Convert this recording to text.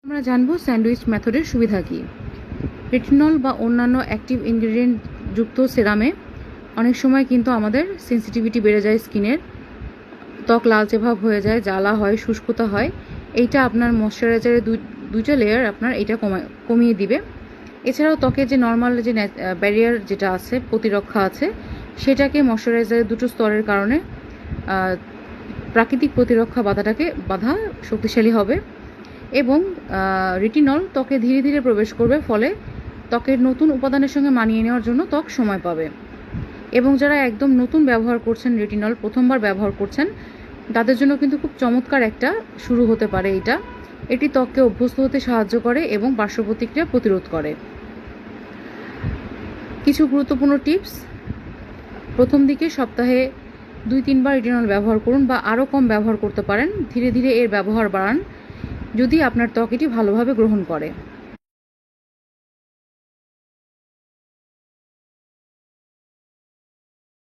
আমরা জানবো স্যান্ডউইচ মেথডের সুবিধা কী। রেটিনল বা অন্যান্য অ্যাক্টিভ ইনগ্রেডিয়েন্ট যুক্ত সেরামে অনেক সময় কিন্তু আমাদের সেন্সিটিভিটি বেড়ে যায়, স্কিনের ত্বক লালচে ভাব হয়ে যায়, জ্বালা হয়, শুষ্কতা হয়। এইটা আপনার ময়শ্চারাইজারের দুইটা লেয়ার আপনার এটা কমিয়ে দিবে। এছাড়াও ত্বকের যে নর্মাল যে ব্যারিয়ার যেটা আছে, প্রতিরক্ষা আছে, সেটাকে ময়শ্চারাইজারের দুটো স্তরের কারণে প্রাকৃতিক প্রতিরক্ষা বাধা শক্তিশালী হবে এবং রেটিনল ত্বকে ধীরে ধীরে প্রবেশ করবে, ফলে ত্বকের নতুন উপাদানের সঙ্গে মানিয়ে নেওয়ার জন্য ত্বক সময় পাবে। এবং যারা একদম নতুন ব্যবহার করছেন, রেটিনল প্রথমবার ব্যবহার করছেন, তাদের জন্য কিন্তু খুব চমৎকার একটা শুরু হতে পারে এটি ত্বককে অভ্যস্ত হতে সাহায্য করে এবং পার্শ্ব প্রতিক্রিয়া প্রতিরোধ করে। কিছু গুরুত্বপূর্ণ টিপস: প্রথম দিকে সপ্তাহে 2-3 বার রেটিনল ব্যবহার করুন বা আরও কম ব্যবহার করতে পারেন। ধীরে ধীরে এর ব্যবহার বাড়ান যদি আপনার ত্বক এটি ভালোভাবে গ্রহণ করে।